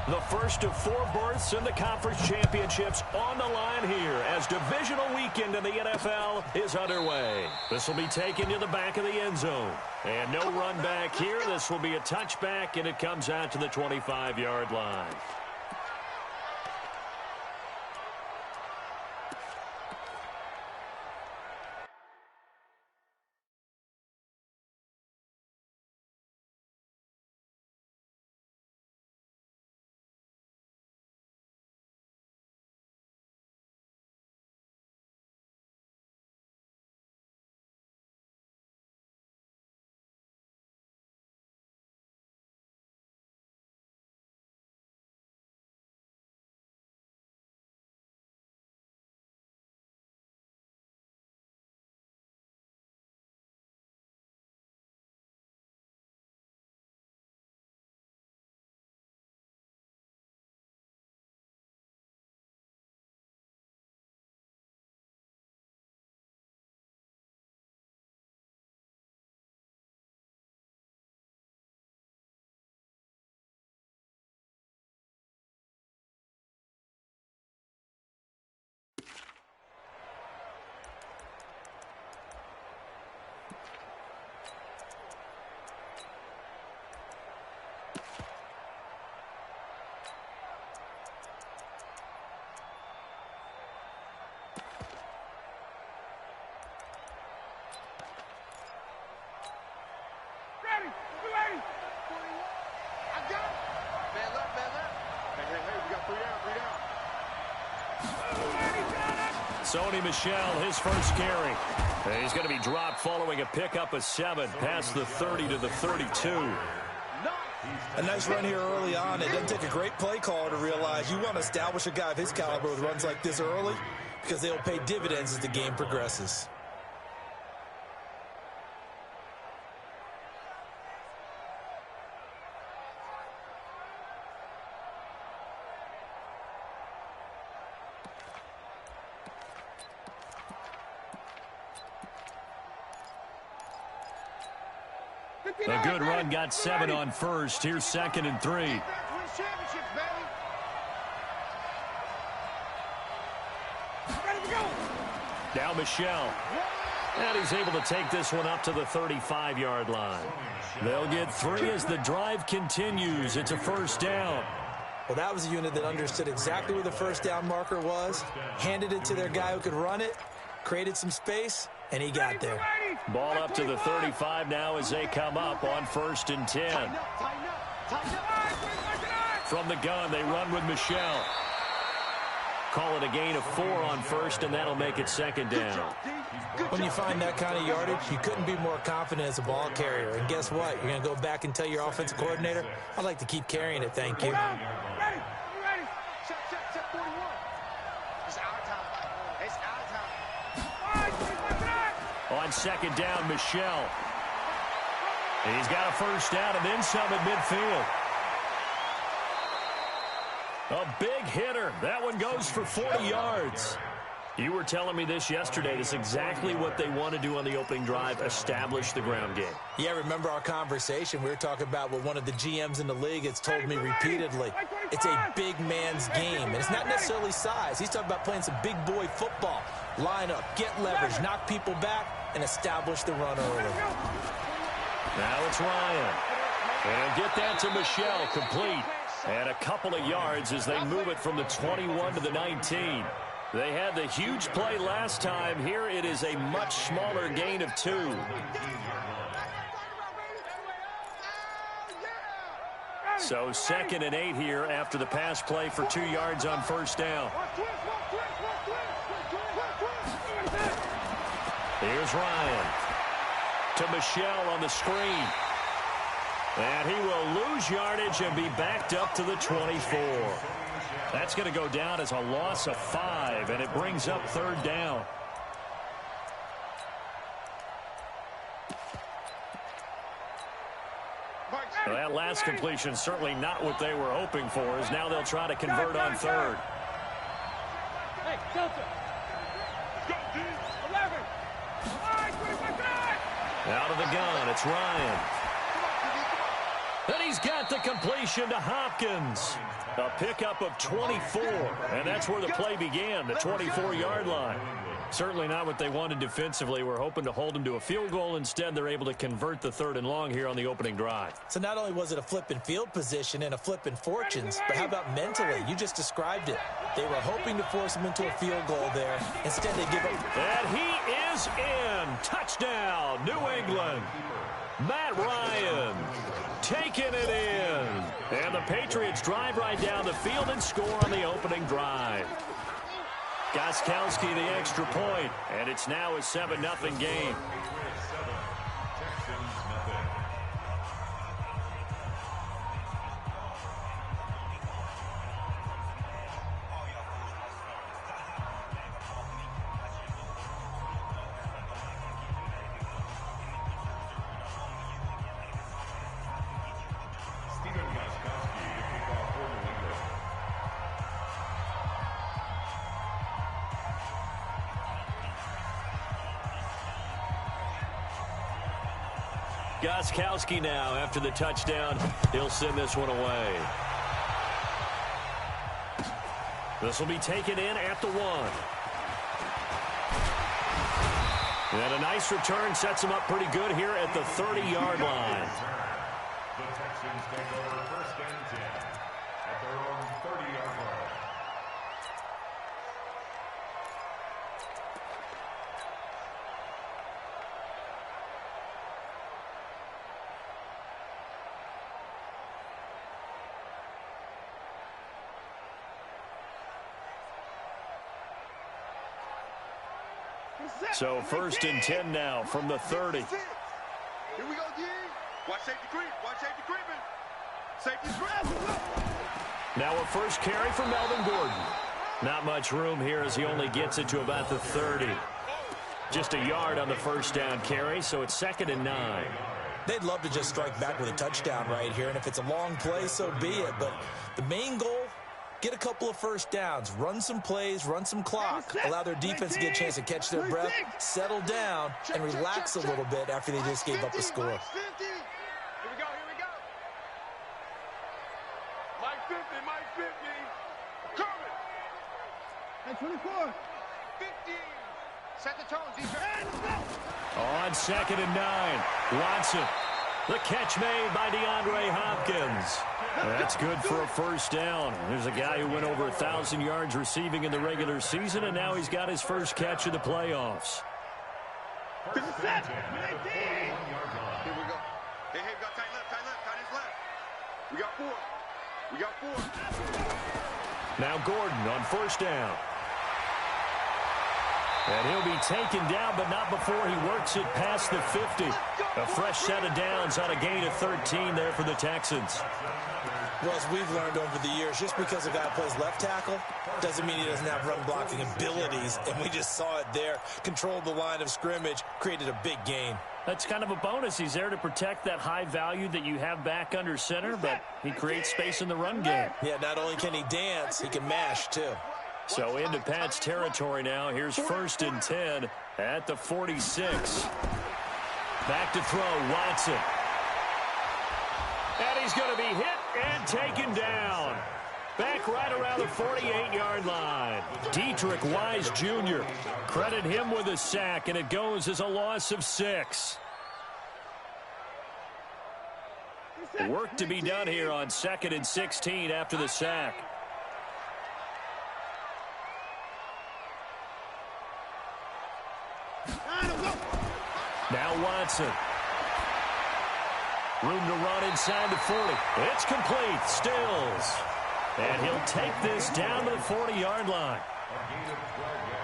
The first of 4 berths in the conference championships on the line here as divisional weekend in the NFL is underway. This will be taken to the back of the end zone. And no run back here. This will be a touchback, and it comes out to the 25-yard line. Sony Michel, his first carry. He's going to be dropped following a pickup of 7 past the 30 to the 32. A nice run here early on. It doesn't take a great play caller to realize you want to establish a guy of his caliber with runs like this early because they'll pay dividends as the game progresses. A good run, got 7 on first. Here's 2nd and 3. Now Michel. And he's able to take this one up to the 35-yard line. They'll get 3 as the drive continues. It's a first down. Well, that was a unit that understood exactly where the first down marker was, handed it to their guy who could run it, created some space, and he got there. Ball up to the 35 now as they come up on 1st and 10. From the gun, they run with Michel. Call it a gain of 4 on first, and that'll make it 2nd down. When you find that kind of yardage, you couldn't be more confident as a ball carrier. And guess what? You're going to go back and tell your offensive coordinator, I'd like to keep carrying it, thank you. On 2nd down, Michel. He's got a first down and then some at midfield. A big hitter. That one goes for 40 yards. You were telling me this yesterday. This is exactly what they want to do on the opening drive, establish the ground game. Yeah, remember our conversation? We were talking about what one of the GMs in the league has told me repeatedly. It's a big man's game, and it's not necessarily size. He's talking about playing some big boy football. Line up, get leverage, knock people back, and establish the run early. Now it's Ryan. And get that to Michel, complete. And a couple of yards as they move it from the 21 to the 19. They had the huge play last time. Here it is a much smaller gain of 2. So 2nd and 8 here after the pass play for 2 yards on first down. Here's Ryan. To Michel on the screen. And he will lose yardage and be backed up to the 24. That's going to go down as a loss of 5, and it brings up 3rd down. Well, that last completion certainly not what they were hoping for, as now they'll try to convert on 3rd. Hey, Delta. Out of the gun, it's Ryan. And he's got the completion to Hopkins. A pickup of 24, and that's where the play began, the 24-yard line. Certainly not what they wanted defensively. We're hoping to hold them to a field goal. Instead, they're able to convert the 3rd and long here on the opening drive. So not only was it a flip in field position and a flip in fortunes, but how about mentally? You just described it. They were hoping to force him into a field goal there. Instead, they give up. And he is in. Touchdown, New England. Matt Ryan taking it in. And the Patriots drive right down the field and score on the opening drive. Gostkowski the extra point, and it's now a 7-0 game. Gostkowski now after the touchdown. He'll send this one away. This will be taken in at the 1. And a nice return sets him up pretty good here at the 30-yard line. The Texans take over 1st and 10 at their own 30-yard line. So 1st and 10 now from the 30. Here we go, D. Watch safety creep. Watch safety creeping. Safety's creeping. Now a first carry for Melvin Gordon. Not much room here as he only gets it to about the 30. Just a yard on the first down carry, so it's 2nd and 9. They'd love to just strike back with a touchdown right here, and if it's a long play, so be it. But the main goal, get a couple of first downs, run some plays, run some clock, allow their defense to get a chance to catch their breath, settle down, and relax a little bit after they just gave up a score. Here we go, here we go. Mike 50, Mike 50. Coming. Hey, 24. 50. Set the tone, defense. On 2nd and 9, Watson. The catch made by DeAndre Hopkins. That's good for a first down. There's a guy who went over 1,000 yards receiving in the regular season, and now he's got his first catch of the playoffs. Here we go. Hey, we got tight left, tight his left. We got 4. We got 4. Now Gordon on first down. And he'll be taken down, but not before he works it past the 50. A fresh set of downs on a gain of 13 there for the Texans. Well, as we've learned over the years, just because a guy plays left tackle doesn't mean he doesn't have run blocking abilities. And we just saw it there. Controlled the line of scrimmage, created a big gain. That's kind of a bonus. He's there to protect that high value that you have back under center, but he creates space in the run game. Yeah, not only can he dance, he can mash, too. So into Pat's territory now. Here's 1st and 10 at the 46. Back to throw, Watson. And he's going to be hit and taken down. Back right around the 48-yard line. Dietrich Wise Jr. Credit him with a sack, and it goes as a loss of 6. Work to be done here on 2nd and 16 after the sack. Now Watson. Room to run inside the 40. It's complete. Stills. And he'll take this down to the 40-yard line.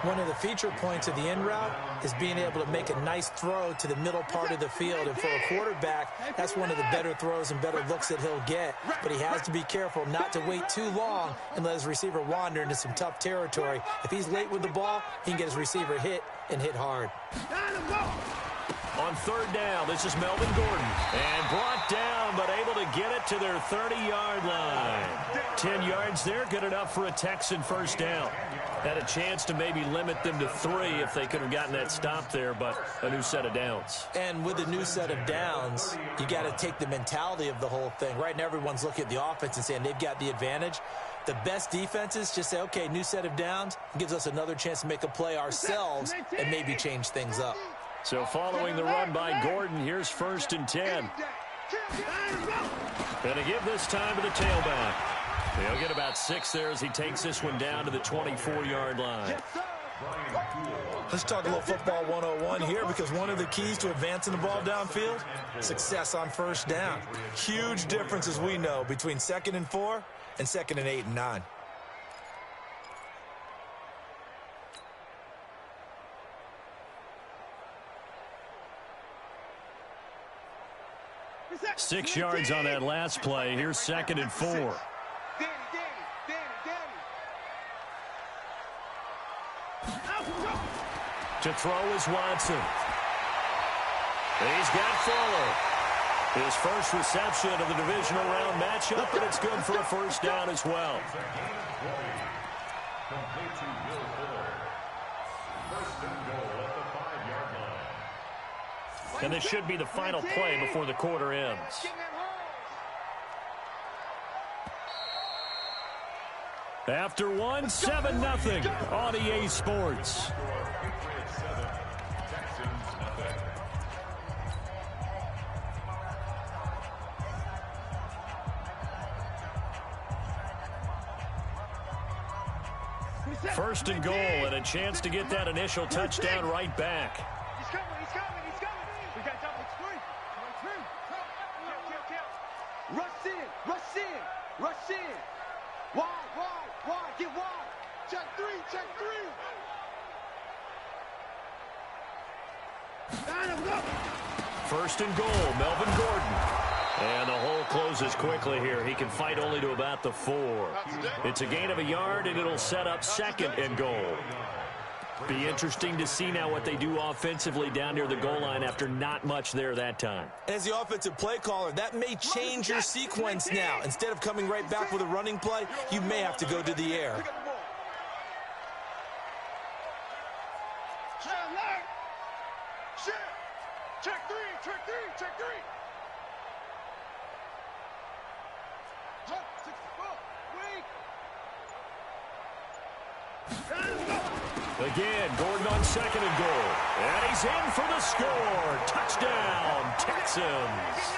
One of the feature points of the in route is being able to make a nice throw to the middle part of the field. And for a quarterback, that's one of the better throws and better looks that he'll get. But he has to be careful not to wait too long and let his receiver wander into some tough territory. If he's late with the ball, he can get his receiver hit and hit hard. On 3rd down, this is Melvin Gordon. And brought down, but able to get it to their 30-yard line. 10 yards there, good enough for a Texan first down. Had a chance to maybe limit them to 3 if they could have gotten that stop there, but a new set of downs. And with a new set of downs, you got to take the mentality of the whole thing. Right now, everyone's looking at the offense and saying they've got the advantage. The best defenses just say, okay, new set of downs, gives us another chance to make a play ourselves and maybe change things up. So following the run by Gordon, here's 1st and 10. Going to give this time to the tailback. He'll get about 6 there as he takes this one down to the 24-yard line. Let's talk a little football 101 here, because one of the keys to advancing the ball downfield, success on 1st down. Huge difference, as we know, between 2nd and 4 and 2nd and 8 and 9. Six yards on that last play. Here's 2nd and 4. To throw is Watson. He's got Fuller. His first reception of the divisional round matchup, and it's good for a 1st down as well. Complete to Will Fuller. 1st and goal at the 5-yard line. And this should be the final play before the quarter ends. After one, 7-0 on EA Sports. First and goal, and a chance to get that initial touchdown right back. He's coming. We got double screen. Rush in. Wide, get wide. Check three. First and goal, Melvin Gordon. And the hole closes quickly here. He can fight only to about the 4. It's a gain of a yard, and it'll set up 2nd and goal. Be interesting to see now what they do offensively down near the goal line after not much there that time. As the offensive play caller, that may change your sequence now. Instead of coming right back with a running play, you may have to go to the air. Check three. Again, Gordon on 2nd and goal. And he's in for the score. Touchdown, Texans.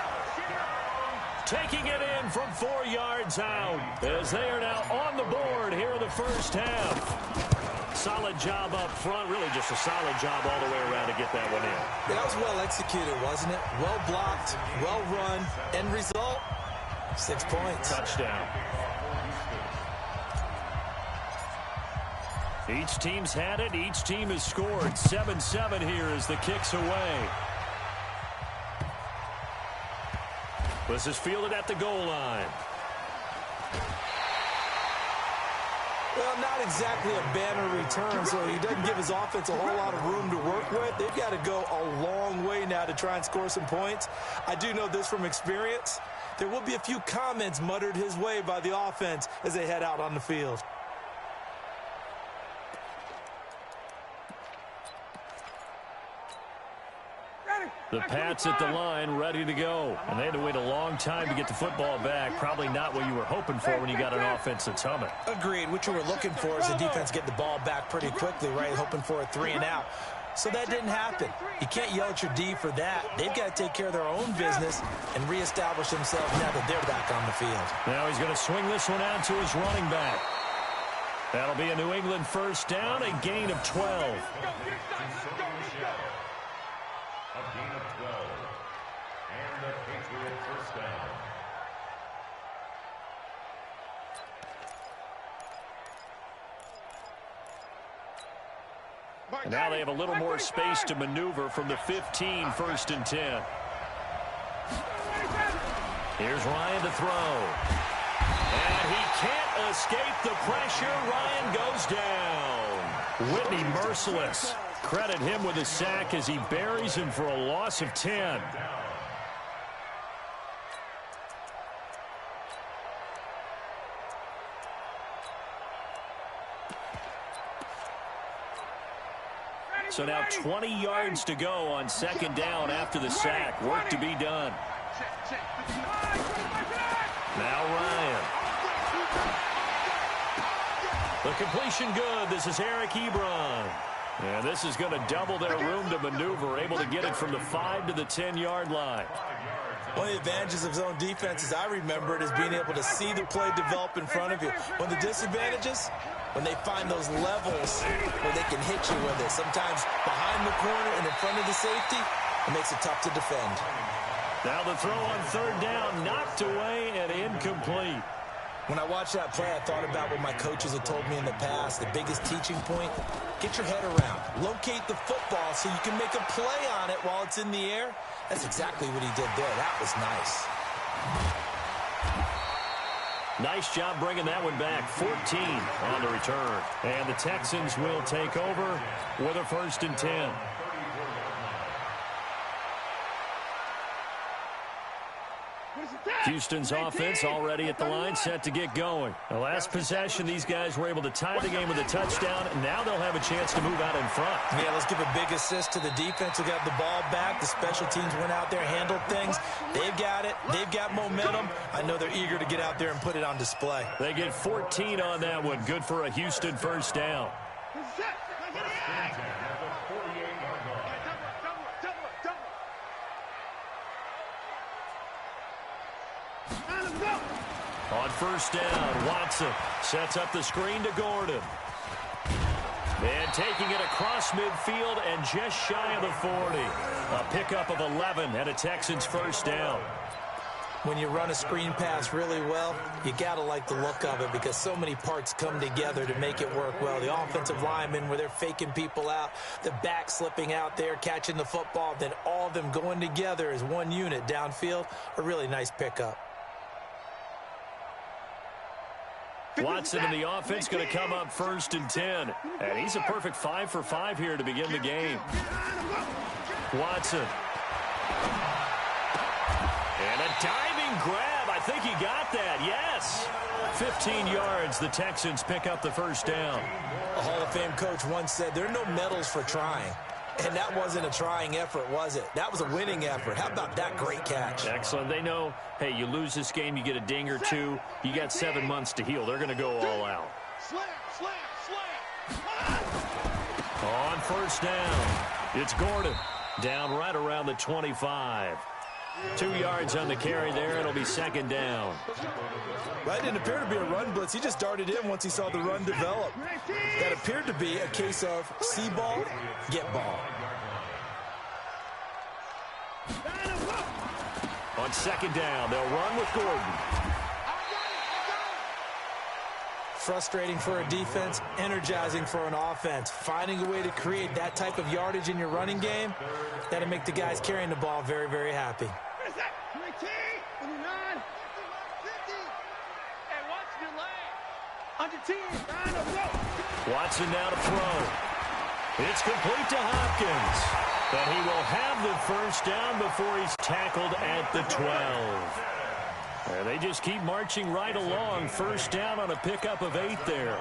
Taking it in from 4 yards out as they are now on the board here in the 1st half. Solid job up front. Really just a solid job all the way around to get that one in. Yeah, that was well executed, wasn't it? Well blocked, well run. End result, 6 points. Touchdown. Each team's had it. Each team has scored. 7-7 here as the kick's away. This is fielded at the goal line. Well, not exactly a banner return, so he doesn't give his offense a whole lot of room to work with. They've got to go a long way now to try and score some points. I do know this from experience. There will be a few comments muttered his way by the offense as they head out on the field. The Pats at the line, ready to go. And they had to wait a long time to get the football back. Probably not what you were hoping for when you got an offense that's humming. Agreed. What you were looking for is the defense get the ball back pretty quickly, right? Hoping for a 3 and out. So that didn't happen. You can't yell at your D for that. They've got to take care of their own business and reestablish themselves now that they're back on the field. Now he's going to swing this one out to his running back. That'll be a New England 1st down, a gain of 12. A gain of 12. And the Patriot 1st down. And now they have a little more space to maneuver from the 15, 1st and 10. Here's Ryan to throw. And he can't escape the pressure. Ryan goes down. Whitney merciless. Credit him with a sack as he buries him for a loss of 10. So now 20 yards to go on second down after the sack. Work to be done. Now Ryan. The completion good. This is Eric Ebron. And this is going to double their room to maneuver, able to get it from the 5 to the 10-yard line. One of the advantages of zone defense, as I remember it, is being able to see the play develop in front of you. One of the disadvantages, when they find those levels where they can hit you with it, sometimes behind the corner and in front of the safety, it makes it tough to defend. Now the throw on third down, knocked away and incomplete. When I watched that play, I thought about what my coaches had told me in the past. The biggest teaching point, get your head around. Locate the football so you can make a play on it while it's in the air. That's exactly what he did there. That was nice. Nice job bringing that one back. 14 on the return. And the Texans will take over with a 1st and 10. Houston's offense already at the line, set to get going. The last possession, these guys were able to tie the game with a touchdown, and now they'll have a chance to move out in front. Yeah, let's give a big assist to the defense who got the ball back. The special teams went out there, handled things. They've got it. They've got momentum. I know they're eager to get out there and put it on display. They get 14 on that one. Good for a Houston 1st down. On 1st down, Watson sets up the screen to Gordon. And taking it across midfield and just shy of the 40. A pickup of 11 and a Texans 1st down. When you run a screen pass really well, you got to like the look of it because so many parts come together to make it work well. The offensive linemen, where they're faking people out, the back slipping out there, catching the football, then all of them going together as one unit downfield. A really nice pickup. Watson in the offense going to come up 1st and 10. And he's a perfect 5 for 5 here to begin the game. Watson. And a diving grab. I think he got that. Yes. 15 yards. The Texans pick up the 1st down. A Hall of Fame coach once said there are no medals for trying. And that wasn't a trying effort, was it? That was a winning effort. How about that great catch? Excellent. They know, hey, you lose this game, you get a ding or two. You got 7 months to heal. They're going to go all out. Slam, slam, slam. On 1st down, it's Gordon. Down right around the 25. 2 yards on the carry there. It'll be 2nd down. That didn't appear to be a run blitz. He just darted in once he saw the run develop. That appeared to be a case of see ball, get ball. On 2nd down, they'll run with Gordon. Frustrating for a defense, energizing for an offense. Finding a way to create that type of yardage in your running game, that'll make the guys carrying the ball very, very happy. Watson now to throw. It's complete to Hopkins. But he will have the 1st down before he's tackled at the 12. And they just keep marching right along. 1st down on a pickup of 8 there.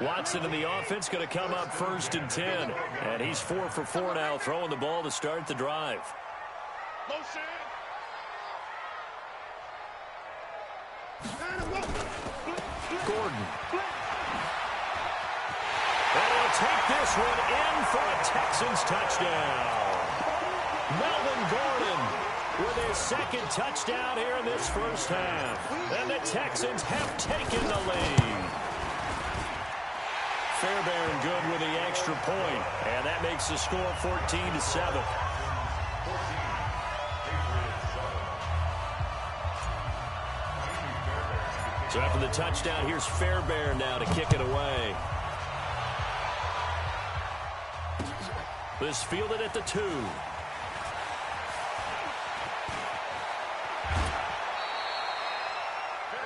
Watson in the offense going to come up 1st and 10. And he's 4 for 4 now, throwing the ball to start the drive. Gordon. And he'll take this one in for a Texans touchdown. Melvin Gordon with his 2nd touchdown here in this 1st half. And the Texans have taken the lead. Fairbairn good with the extra point. And that makes the score 14-7. So after the touchdown, here's Fairbairn now to kick it away. This fielded at the 2.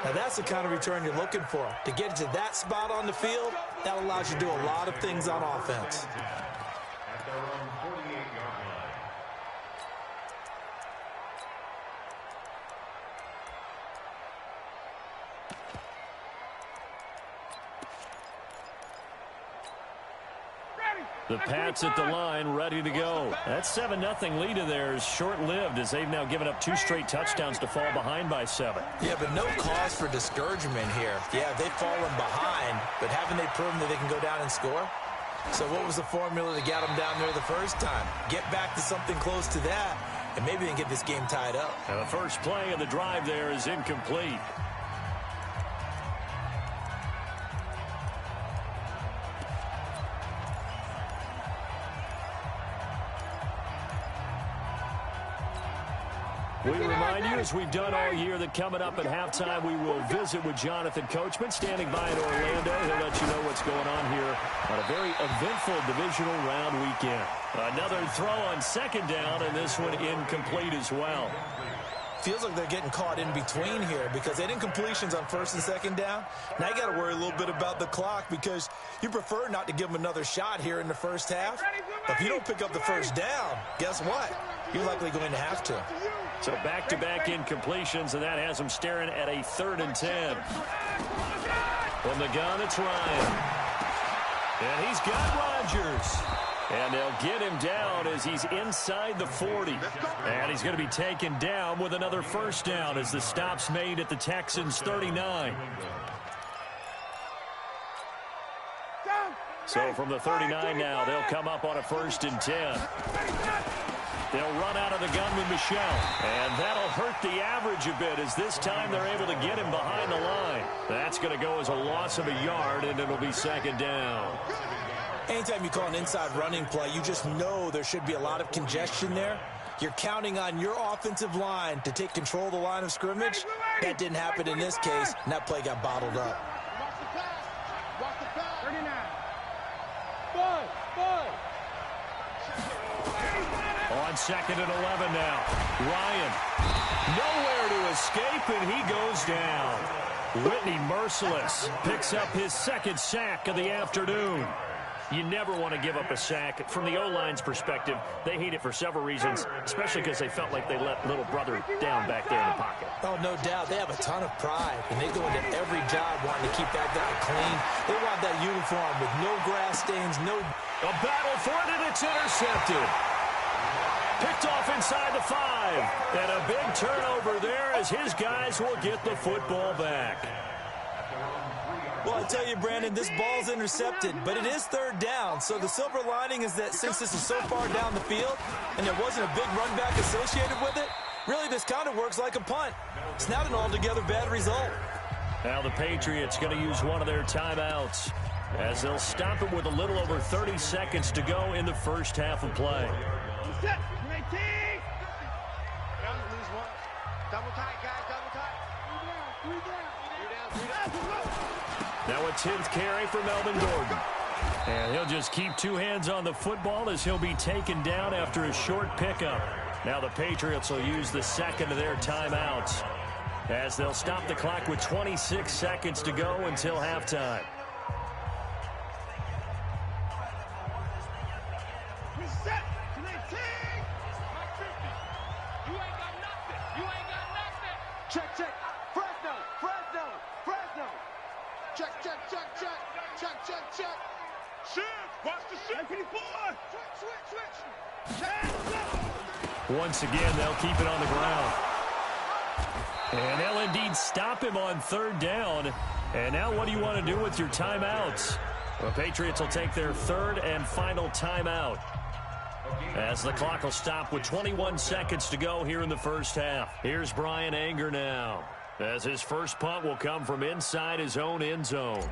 Now that's the kind of return you're looking for. To get it to that spot on the field, that allows you to do a lot of things on offense. At their own 48-yard line. The Pats at the line, ready to go. That 7-0 lead of theirs short-lived as they've now given up 2 straight touchdowns to fall behind by 7. Yeah, but no cause for discouragement here. Yeah, they've fallen behind, but haven't they proven that they can go down and score? So what was the formula that got them down there the first time? Get back to something close to that, and maybe they can get this game tied up. And the first play of the drive there is incomplete. We remind you, as we've done all year, that coming up at halftime, we will visit with Jonathan Coachman, standing by in Orlando. He'll let you know what's going on here on a very eventful divisional round weekend. Another throw on second down, and this one incomplete as well. Feels like they're getting caught in between here because they didn't completions on first and second down. Now you got to worry a little bit about the clock because you prefer not to give them another shot here in the first half. But if you don't pick up the first down, guess what? You're likely going to have to. So back-to-back incompletions, and that has them staring at a 3rd and 10. From the gun, it's Ryan. And he's got Rodgers. And they'll get him down as he's inside the 40. And he's going to be taken down with another first down as the stop's made at the Texans' 39. So from the 39 now, they'll come up on a 1st and 10. They'll run out of the gun with Michel. And that'll hurt the average a bit as this time they're able to get him behind the line. That's going to go as a loss of a yard, and it'll be 2nd down. Anytime you call an inside running play, you just know there should be a lot of congestion there. You're counting on your offensive line to take control of the line of scrimmage. That didn't happen in this case, and that play got bottled up. Watch the pass. Watch the pass. 39. On 2nd and 11 now. Ryan, nowhere to escape, and he goes down. Whitney merciless picks up his 2nd sack of the afternoon. You never want to give up a sack. From the O-line's perspective, they hate it for several reasons, especially because they felt like they let little brother down back there in the pocket. Oh, no doubt. They have a ton of pride, and they go into every job wanting to keep that guy clean. They want that uniform with no grass stains, no... A battle for it, and it's intercepted. Picked off inside the 5. And a big turnover there as his guys will get the football back. Well, I tell you, Brandon, this ball's intercepted, but it is 3rd down. So the silver lining is that since this is so far down the field and there wasn't a big run back associated with it, really this kind of works like a punt. It's not an altogether bad result. Now the Patriots going to use one of their timeouts as they'll stop it with a little over 30 seconds to go in the first half of play. Set. 19. Down, lose one. Double tight, guys. Double tight. 3 down. Now a 10th carry for Melvin Gordon. And he'll just keep 2 hands on the football as he'll be taken down after a short pickup. Now the Patriots will use the 2nd of their timeouts as they'll stop the clock with 26 seconds to go until halftime. Set. 19. You ain't got nothing. You ain't got nothing. Check. Fresno. Check. Shift. Watch the shift. Switch. Once again, they'll keep it on the ground. And they'll indeed stop him on 3rd down. And now what do you want to do with your timeouts? The Patriots will take their 3rd and final timeout as the clock will stop with 21 seconds to go here in the first half. Here's Brian Anger now as his first punt will come from inside his own end zone.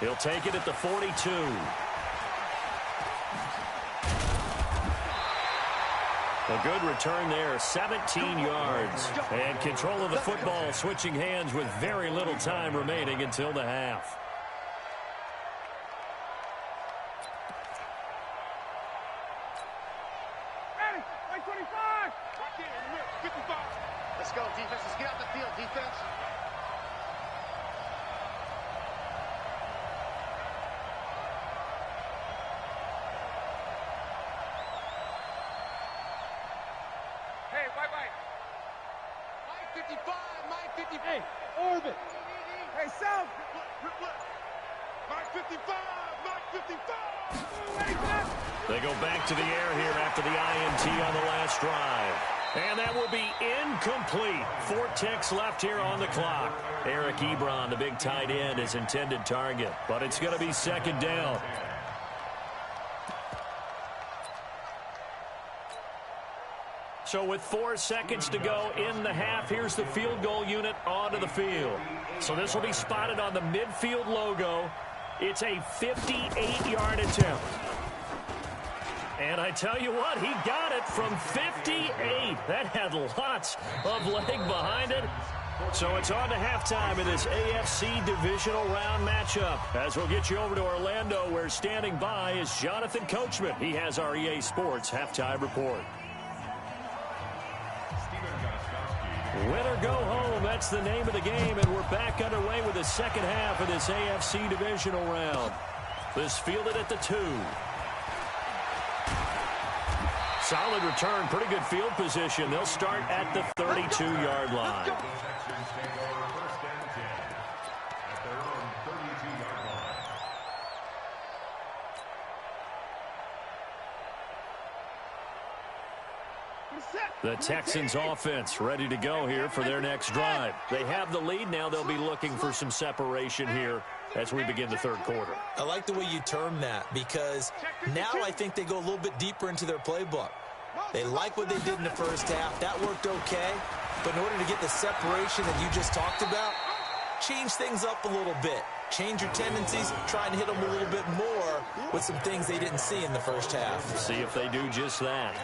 He'll take it at the 42. A good return there, 17 yards. And control of the football, switching hands with very little time remaining until the half. Ready. 25. 55. Let's go, defense. Let's get out the field, defense. Hey, bye-bye. 55, Mike 55. Hey, orbit. Hey, South. Mike 55, Mike 55. They go back to the air here after the INT on the last drive. And that will be incomplete. 4 ticks left here on the clock. Eric Ebron, the big tight end, is intended target. But it's going to be second down. So with 4 seconds to go in the half, here's the field goal unit onto the field. So this will be spotted on the midfield logo. It's a 58-yard attempt. And I tell you what, he got it from 58. That had lots of leg behind it. So it's on to halftime in this AFC divisional round matchup. As we'll get you over to Orlando, where standing by is Jonathan Coachman. He has our EA Sports halftime report. Win or go home, that's the name of the game, and we're back underway with the second half of this AFC divisional round. This fielded at the 2. Solid return, pretty good field position. They'll start at the 32-yard line. The Texans offense ready to go here for their next drive. They have the lead. Now they'll be looking for some separation here as we begin the third quarter. I like the way you term that, because now I think they go a little bit deeper into their playbook. They like what they did in the first half. That worked okay. But in order to get the separation that you just talked about, change things up a little bit. Change your tendencies, try and hit them a little bit more with some things they didn't see in the first half. See if they do just that.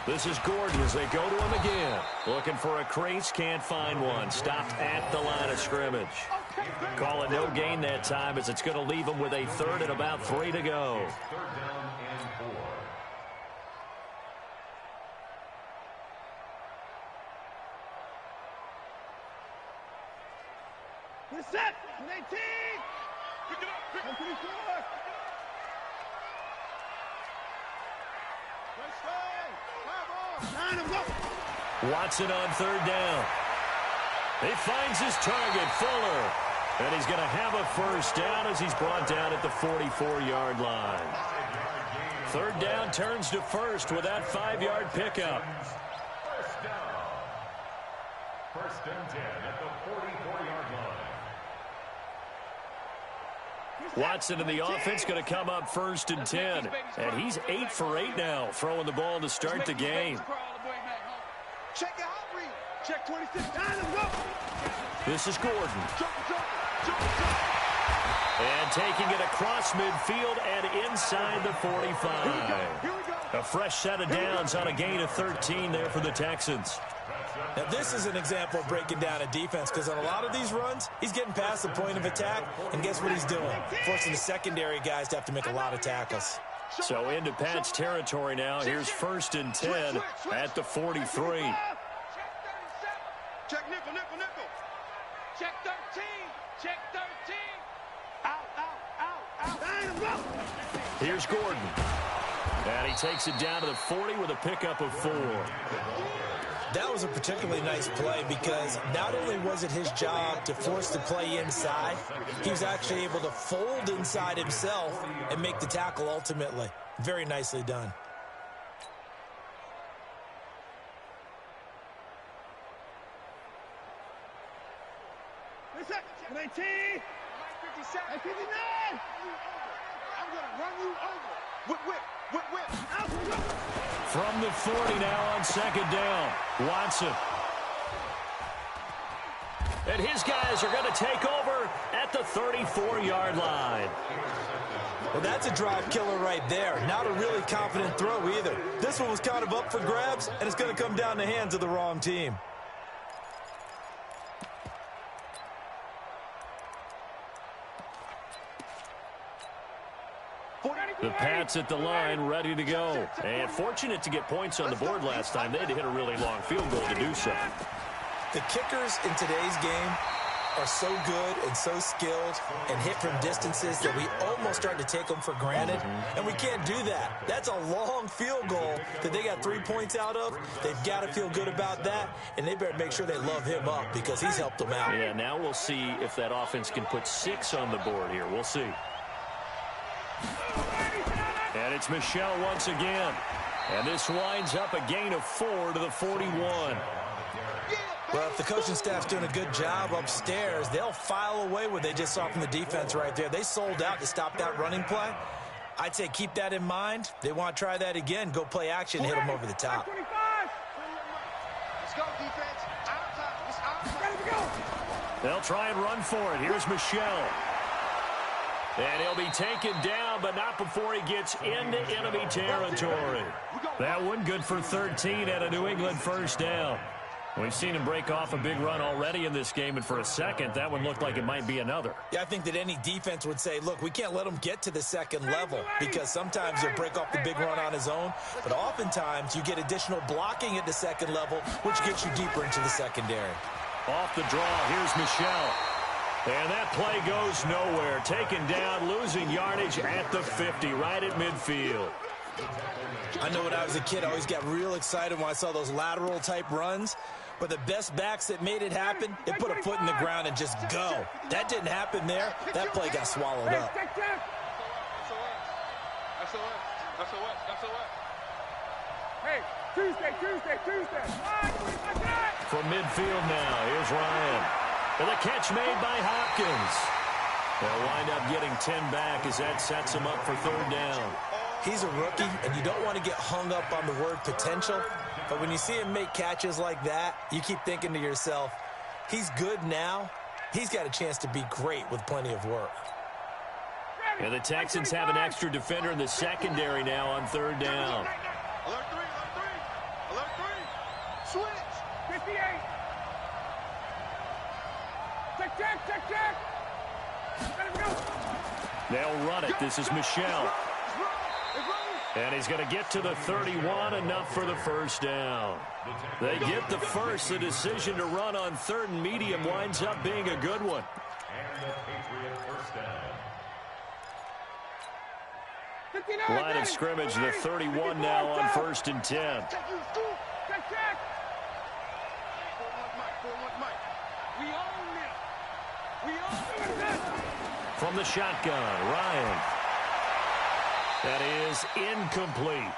This is Gordon as they go to him again. Looking for a crease, can't find one. Stopped at the line of scrimmage. Call it no gain that time, as it's going to leave him with a third and about 3 to go. Third down and 4. We're set. 19. Pick it up. Pick it up. Watson on third down. He finds his target, Fuller. And he's going to have a first down as he's brought down at the 44-yard line. Third down turns to first with that 5-yard pickup. First down. First and 10 at the 44-yard line. Watson and the offense going to come up first and 10. And he's 8 for 8 now, throwing the ball to start the game. Check your hot read. Check 26. This is Gordon. And taking it across midfield and inside the 45. A fresh set of downs on a gain of 13 there for the Texans. Now, this is an example of breaking down a defense, because on a lot of these runs, he's getting past the point of attack, and guess what he's doing? Forcing the secondary guys to have to make a lot of tackles. So into Pat's territory now. Here's first and 10 at the 43. Check nickel, nickel, nickel. Check 13. Check 13. Out, out, out, out. Here's Gordon. And he takes it down to the 40 with a pickup of 4. That was a particularly nice play, because not only was it his job to force the play inside, he was actually able to fold inside himself and make the tackle ultimately. Very nicely done. Listen, 19. 57. 59. I'm going to run you over. Whip, whip, whip, whip. From the 40 now on second down. Watson. And his guys are going to take over at the 34-yard line. Well, that's a drive killer right there. Not a really confident throw either. This one was kind of up for grabs, and it's going to come down the hands of the wrong team. The Pats at the line, ready to go. And fortunate to get points on the board last time. They had to hit a really long field goal to do so. The kickers in today's game are so good and so skilled and hit from distances that we almost start to take them for granted, and we can't do that. That's a long field goal that they got 3 points out of. They've got to feel good about that, and they better make sure they love him up because he's helped them out. Yeah, now we'll see if that offense can put 6 on the board here. We'll see. And it's Michel once again. And this winds up a gain of 4 to the 41. Well, if the coaching staff's doing a good job upstairs, they'll file away what they just saw from the defense right there. They sold out to stop that running play. I'd say keep that in mind. They want to try that again. Go play action, hit them over the top. Let's go, defense. Out time. It's out time. They'll try and run for it. Here's Michel. And he'll be taken down, but not before he gets into enemy territory. That one good for 13 at a New England first down. We've seen him break off a big run already in this game, and for a second, that one looked like it might be another. Yeah, I think that any defense would say, look, we can't let him get to the second level because sometimes he'll break off the big run on his own, but oftentimes you get additional blocking at the second level, which gets you deeper into the secondary. Off the draw, here's Michel. And that play goes nowhere. Taken down, losing yardage at the 50, right at midfield. I know when I was a kid, I always got real excited when I saw those lateral-type runs. But the best backs that made it happen, they put a foot in the ground and just go. That didn't happen there. That play got swallowed up. Hey, Tuesday. From midfield now, here's Ryan. And the catch made by Hopkins. They'll wind up getting 10 back as that sets him up for third down. He's a rookie, and you don't want to get hung up on the word potential. But when you see him make catches like that, you keep thinking to yourself, he's good now. He's got a chance to be great with plenty of work. And the Texans have an extra defender in the secondary now on third down. Alert 3, alert 3. Alert 3. Switch. 58. Check. Let him go. They'll run it. This is Michel. And he's going to get to the 31, enough for the first down. They get the first. The decision to run on third and medium winds up being a good one. And the Patriot first down. Line of scrimmage, the 31 now on first and 10. Check. 4-1 Mike. We own them. From the shotgun, Ryan. That is incomplete.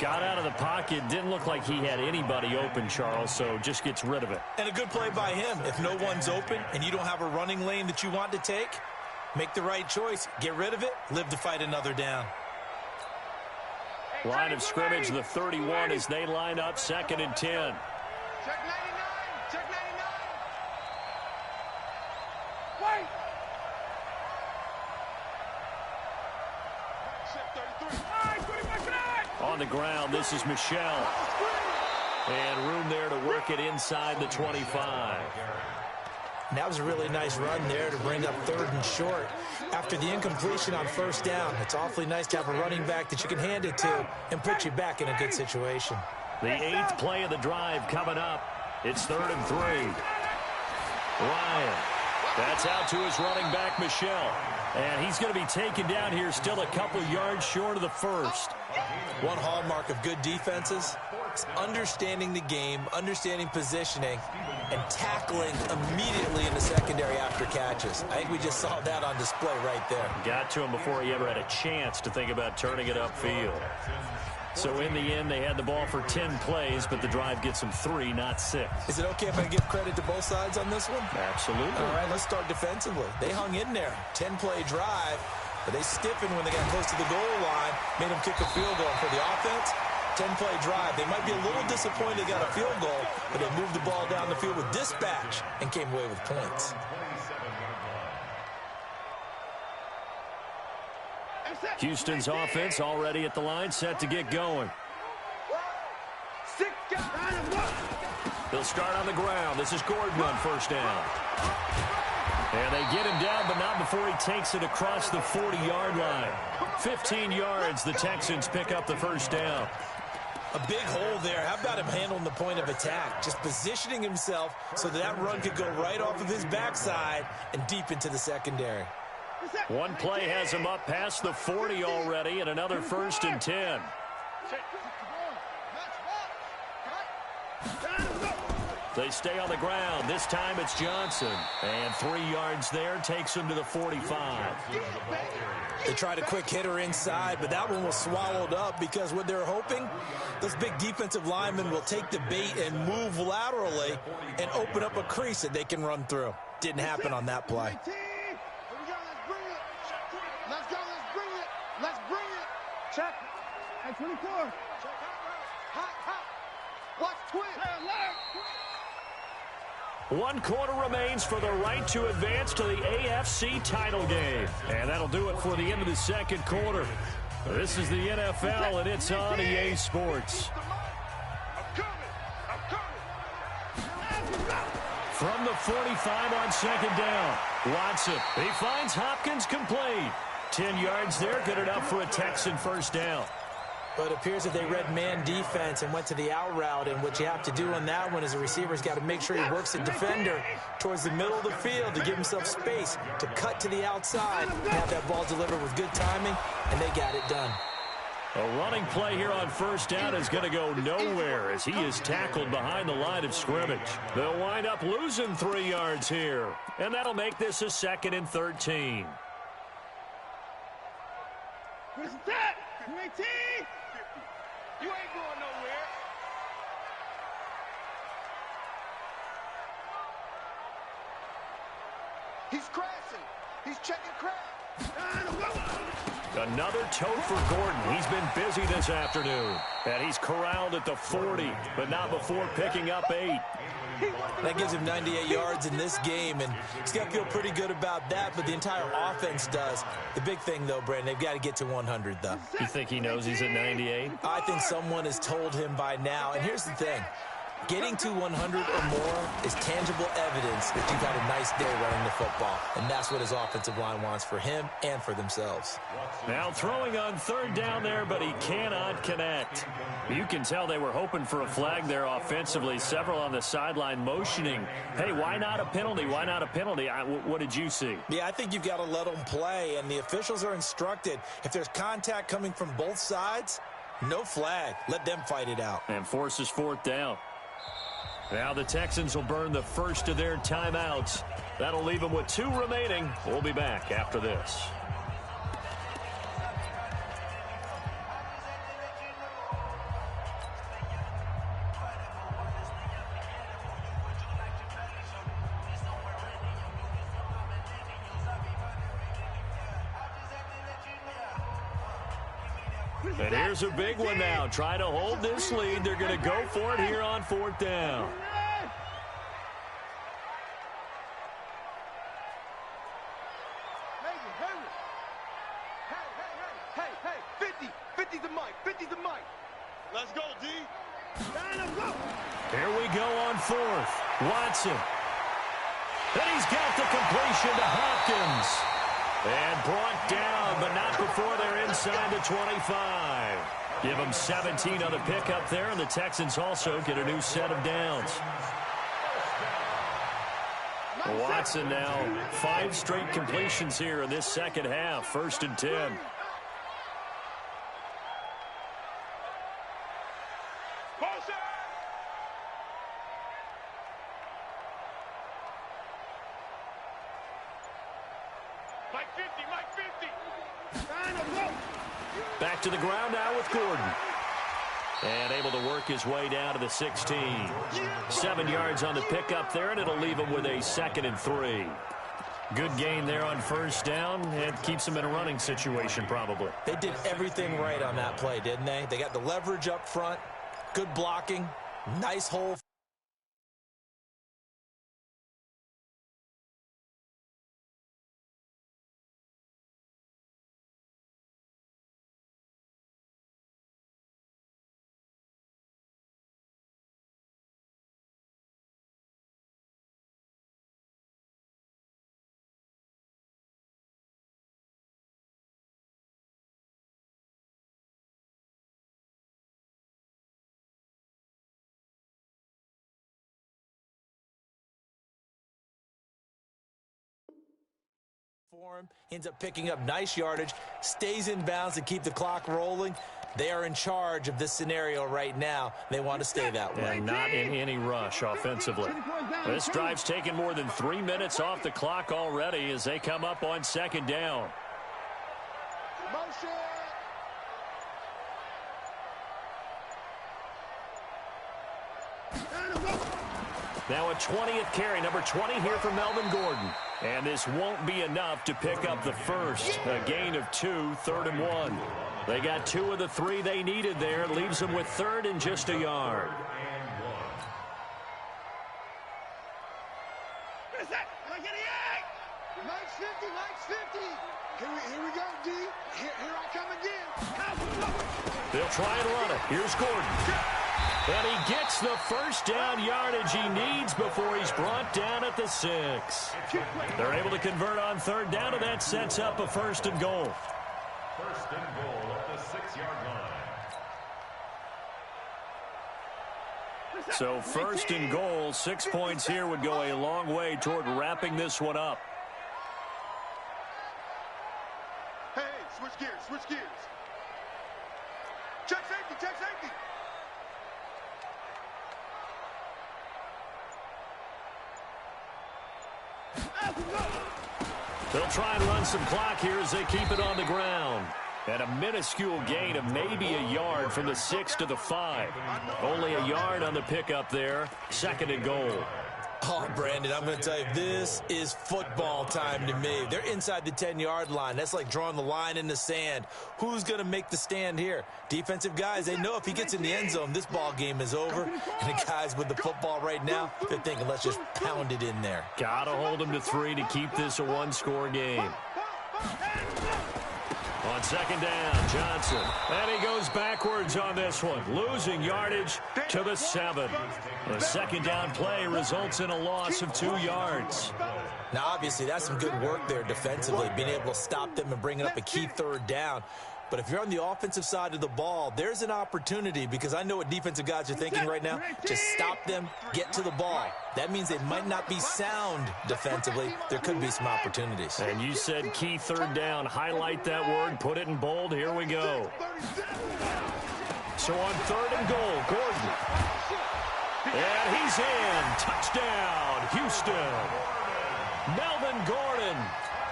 Got out of the pocket. Didn't look like he had anybody open, Charles, so just gets rid of it. And a good play by him. If no one's open and you don't have a running lane that you want to take, make the right choice. Get rid of it. Live to fight another down. Line of scrimmage, the 31 as they line up second and 10. Check 99. Check 99. Wait. Check 33. On the ground, this is Michel. And room there to work it inside the 25. And that was a really nice run there to bring up third and short. After the incompletion on first down, it's awfully nice to have a running back that you can hand it to and put you back in a good situation. The 8th play of the drive coming up. It's 3rd and 3. Ryan. That's out to his running back, Michel. And he's going to be taken down here still a couple yards short of the first. One hallmark of good defenses is understanding the game, understanding positioning, and tackling immediately in the secondary after catches. I think we just saw that on display right there. Got to him before he ever had a chance to think about turning it upfield. So in the end, they had the ball for 10 plays, but the drive gets them 3, not 6. Is it okay if I give credit to both sides on this one? Absolutely. All right, let's start defensively. They hung in there. 10-play drive, but they stiffened when they got close to the goal line, made them kick a field goal. For the offense, 10-play drive. They might be a little disappointed they got a field goal, but they moved the ball down the field with dispatch and came away with points. Houston's offense already at the line, set to get going. They'll start on the ground. This is Gordon on first down. And they get him down, but not before he takes it across the 40-yard line. 15 yards, the Texans pick up the first down. A big hole there. How about him handling the point of attack? Just positioning himself so that run could go right off of his backside and deep into the secondary. One play has him up past the 40 already, and another 1st and 10. They stay on the ground. This time it's Johnson. And 3 yards there takes him to the 45. They tried a quick hitter inside, but that one was swallowed up because what they're hoping, those big defensive linemen will take the bait and move laterally and open up a crease that they can run through. Didn't happen on that play. Let's go, let's bring it. Let's bring it. Check. At 24. Check hot. Watch twin. One quarter remains for the right to advance to the AFC title game. And that'll do it for the end of the second quarter. This is the NFL, and it's on EA Sports. From the 45 on second down, Watson. He finds Hopkins complete. 10 yards there, good enough for a Texan first down. But it appears that they read man defense and went to the out route, and what you have to do on that one is the receiver's got to make sure he works the defender towards the middle of the field to give himself space to cut to the outside and have that ball delivered with good timing, and they got it done. A running play here on first down is going to go nowhere as he is tackled behind the line of scrimmage. They'll wind up losing 3 yards here, and that'll make this a 2nd and 13. Where's that? 18. You ain't going nowhere. He's crashing. He's checking crash. Another tote for Gordon. He's been busy this afternoon. And he's corralled at the 40, but not before picking up 8. That gives him 98 yards in this game, and he's got to feel pretty good about that, but the entire offense does. The big thing, though, Brandon, they've got to get to 100, though. You think he knows he's at 98? I think someone has told him by now, and here's the thing. Getting to 100 or more is tangible evidence that you've had a nice day running the football, and that's what his offensive line wants for him and for themselves. Now throwing on third down there, but he cannot connect. You can tell they were hoping for a flag there offensively. Several on the sideline motioning, hey, why not a penalty? Why not a penalty? What did you see? Yeah, I think you've got to let them play, and the officials are instructed. If there's contact coming from both sides, no flag. Let them fight it out. And forces 4th down. Now the Texans will burn the first of their timeouts. That'll leave them with 2 remaining. We'll be back after this. And here's a big one now. Trying to hold this lead. They're going to go for it here on 4th down. Hey, 50's the mic, 50's the mic. Let's go, D. Here we go on 4th. Watson. And he's got the completion to Hopkins. And brought down, but not before they're inside the 25. Give them 17 on the pickup there, and the Texans also get a new set of downs. Watson now 5 straight completions here in this second half. 1st and 10. Back to the ground now with Gordon. And able to work his way down to the 16. 7 yards on the pickup there, and it'll leave him with a 2nd and 3. Good gain there on first down, and keeps him in a running situation probably. They did everything right on that play, didn't they? They got the leverage up front, good blocking, nice hole. for him. He ends up picking up nice yardage, stays in bounds to keep the clock rolling. They are in charge of this scenario right now. They want to stay that way. And not in any rush offensively. This drive's taken more than 3 minutes off the clock already as they come up on second down. Motion. Now a 20th carry, number 20 here for Melvin Gordon. And this won't be enough to pick up the first. A gain of 2, 3rd and 1. They got 2 of the 3 they needed there. Leaves them with 3rd and just a yard. Lights 50, lights 50. Here we go, D. Here I come again. They'll try and run it. Here's Gordon. And he gets the first down yardage he needs before he's brought down at the 6. They're able to convert on 3rd down, and that sets up a 1st and goal. 1st and goal at the 6-yard line. So 1st and goal, 6 points here would go a long way toward wrapping this one up. Hey, switch gears, switch gears. Check safety, check safety. They'll try and run some clock here as they keep it on the ground. And a minuscule gain of maybe a yard from the 6 to the 5. Only a yard on the pickup there. 2nd and goal. Oh, Brandon, I'm going to tell you, this is football time to me. They're inside the 10-yard line. That's like drawing the line in the sand. Who's going to make the stand here? Defensive guys, they know if he gets in the end zone, this ball game is over. And the guys with the football right now, they're thinking, let's just pound it in there. Got to hold him to 3 to keep this a one-score game. On 2nd down, Johnson. And he goes backwards on this one, losing yardage to the 7. The 2nd down play results in a loss of 2 yards. Now, obviously, that's some good work there defensively, being able to stop them and bringing up a key 3rd down. But if you're on the offensive side of the ball, there's an opportunity, because I know what defensive guys are thinking right now. Just stop them, get to the ball. That means they might not be sound defensively. There could be some opportunities. And you said key 3rd down. Highlight that word, put it in bold. Here we go. So on 3rd and goal, Gordon. And he's in. Touchdown, Houston. Melvin Gordon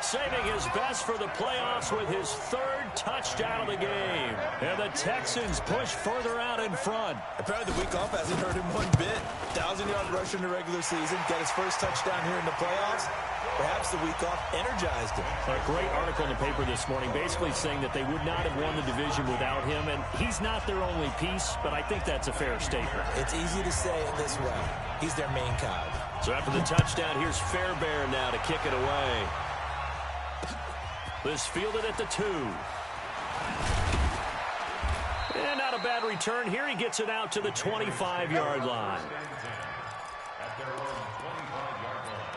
saving his best for the playoffs with his 3rd touchdown of the game. And the Texans push further out in front. Apparently the week off hasn't hurt him one bit. 1,000-yard rusher in the regular season. Got his first touchdown here in the playoffs. Perhaps the week off energized him. A great article in the paper this morning basically saying that they would not have won the division without him. And he's not their only piece, but I think that's a fair statement. It's easy to say it this way. He's their main cog. So after the touchdown, here's Fairbairn now to kick it away. This fielded at the 2. And not a bad return. Here he gets it out to the 25-yard line. At their own 25-yard line.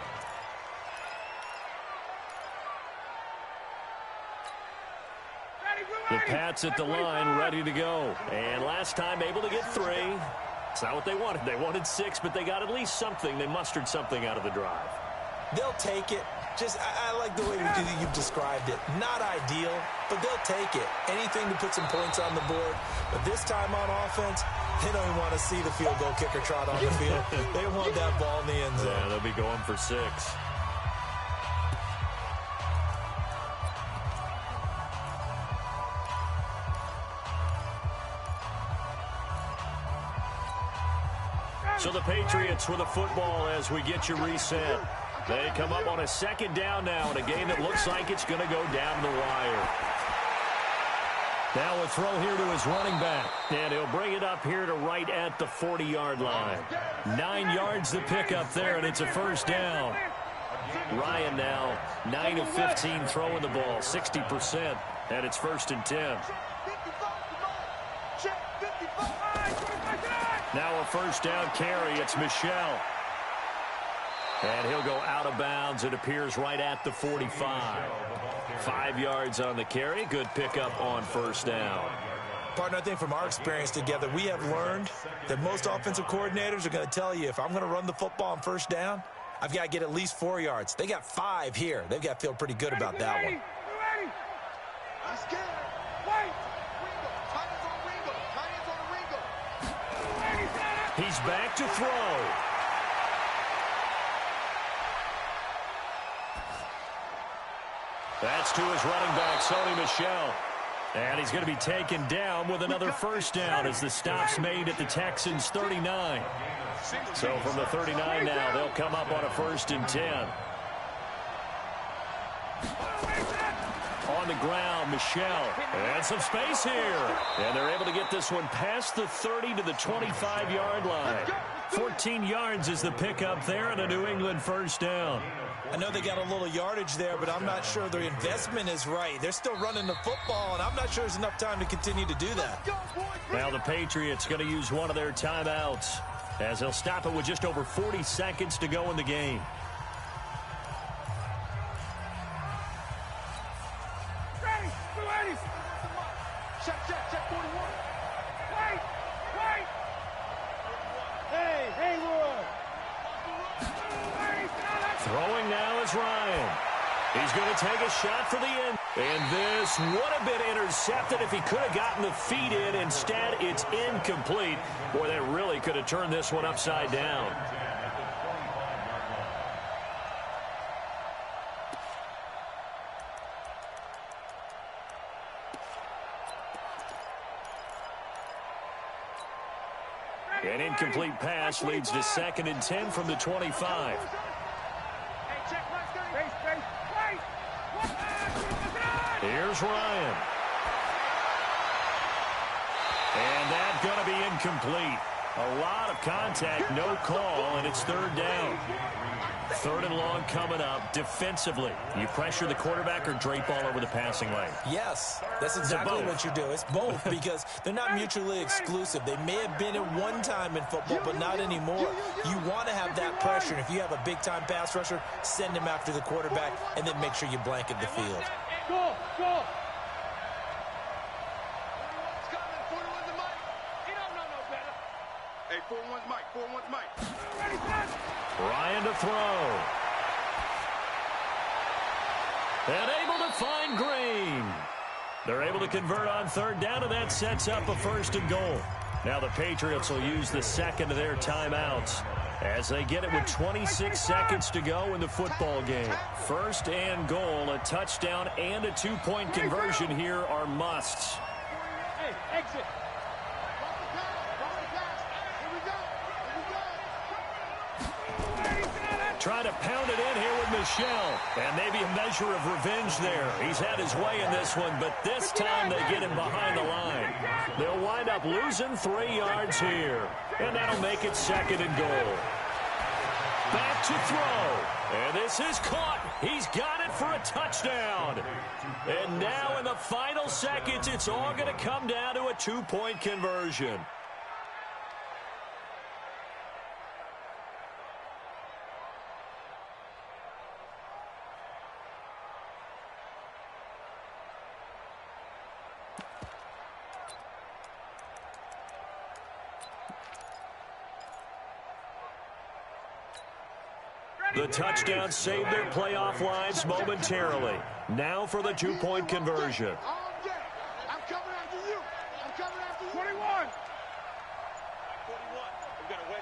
The Pats at the line, ready to go. And last time able to get 3. It's not what they wanted. They wanted 6, but they got at least something. They mustered something out of the drive. They'll take it. Just, I like the way you've described it. Not ideal, but they'll take it. Anything to put some points on the board. But this time on offense, they don't even want to see the field goal kicker trot on the field. They want that ball in the end zone. Yeah, they'll be going for 6. So the Patriots with a football as we get you reset. They come up on a 2nd down now in a game that looks like it's going to go down the wire. Now a throw here to his running back. And he'll bring it up here to right at the 40-yard line. 9 yards to pick up there, and it's a 1st down. Ryan now 9 of 15 throwing the ball, 60%. And it's 1st and 10. Now a 1st down carry. It's Michelle. And he'll go out of bounds. It appears right at the 45. 5 yards on the carry. Good pickup on 1st down. Partner, I think from our experience together, we have learned that most offensive coordinators are going to tell you, if I'm going to run the football on 1st down, I've got to get at least 4 yards. They got 5 here. They've got to feel pretty good about that one. I'm scared. Wait. Ringo. Tight ends on Ringo. Tight ends on Ringo. He's back to throw. That's to his running back, Sony Michel. And he's going to be taken down with another first down as the stop's made at the Texans' 39. So from the 39 now, they'll come up on a 1st and 10. On the ground, Michel. And some space here. And they're able to get this one past the 30 to the 25-yard line. 14 yards is the pickup there and a New England first down. I know they got a little yardage there, but I'm not sure their investment is right. They're still running the football, and I'm not sure there's enough time to continue to do that. Now the Patriots going to use one of their timeouts as they'll stop it with just over 40 seconds to go in the game. Check 41. Wait. Hey, Roy. Throwing now is Ryan. He's going to take a shot for the end. And this would have been intercepted if he could have gotten the feet in. Instead, it's incomplete. Boy, they really could have turned this one upside down. An incomplete pass leads to 2nd and 10 from the 25. Here's Ryan. And that's going to be incomplete. A lot of contact, no call, and it's 3rd down. 3rd and long coming up. Defensively, you pressure the quarterback or drape all over the passing lane? Yes, that's exactly what you do. It's both because they're not mutually exclusive. They may have been at one time in football, but not anymore. You want to have that pressure. And if you have a big-time pass rusher, send him after the quarterback and then make sure you blanket the field. Go. Hey, 4-1's Mike. 4-1's Mike. Ryan to throw. And able to find Green. They're able to convert on 3rd down, and that sets up a 1st and goal. Now the Patriots will use the 2nd of their timeouts as they get it with 26 seconds to go in the football game. 1st and goal, a touchdown and a 2-point conversion here are musts. Hey, exit. Trying to pound it in here with Michel. And maybe a measure of revenge there. He's had his way in this one, but this time they get him behind the line. They'll wind up losing 3 yards here. And that'll make it 2nd and goal. Back to throw. And this is caught. He's got it for a touchdown. And now in the final seconds, it's all going to come down to a 2-point conversion. The touchdown saved their playoff lives momentarily. Now for the 2-point conversion. I'm coming after you. 21.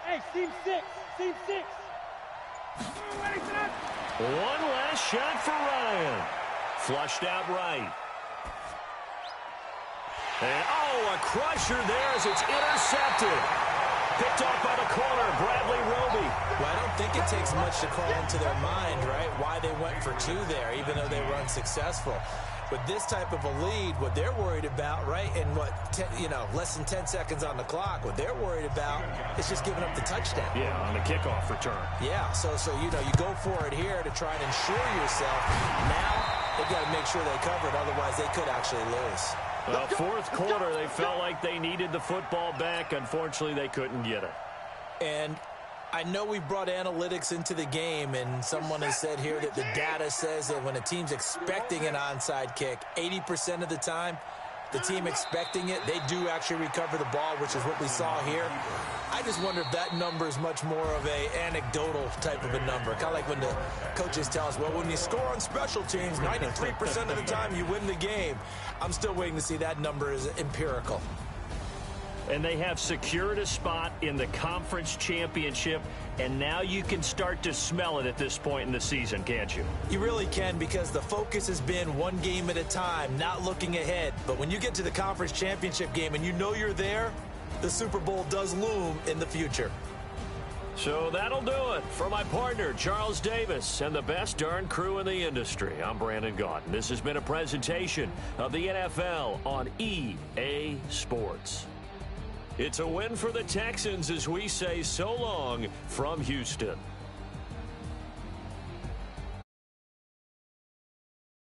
Hey, seam 6. One last shot for Ryan. Flushed out right. And, a crusher there as it's intercepted. Picked off by the corner, Bradley Roby. Well, I don't think it takes much to crawl into their mind, right, why they went for 2 there, even though they were unsuccessful. With this type of a lead, what they're worried about, right, and less than 10 seconds on the clock, what they're worried about is just giving up the touchdown. Yeah, on the kickoff return. Yeah, so you go for it here to try and ensure yourself. Now they've got to make sure they cover it, otherwise they could actually lose. Well, 4th quarter, they felt like they needed the football back. Unfortunately, they couldn't get it. And I know we've brought analytics into the game, and someone has said here that the data says that when a team's expecting an onside kick, 80% of the time, the team expecting it, they do actually recover the ball, which is what we saw here. I just wonder if that number is much more of a anecdotal type of a number. Kind of like when the coaches tell us, well, when you score on special teams, 93% of the time you win the game. I'm still waiting to see that number is empirical. And they have secured a spot in the conference championship, and now you can start to smell it at this point in the season, can't you? You really can, because the focus has been one game at a time, not looking ahead. But when you get to the conference championship game and you know you're there, the Super Bowl does loom in the future. So that'll do it. For my partner, Charles Davis, and the best darn crew in the industry, I'm Brandon Gaudin. This has been a presentation of the NFL on EA Sports. It's a win for the Texans as we say so long from Houston.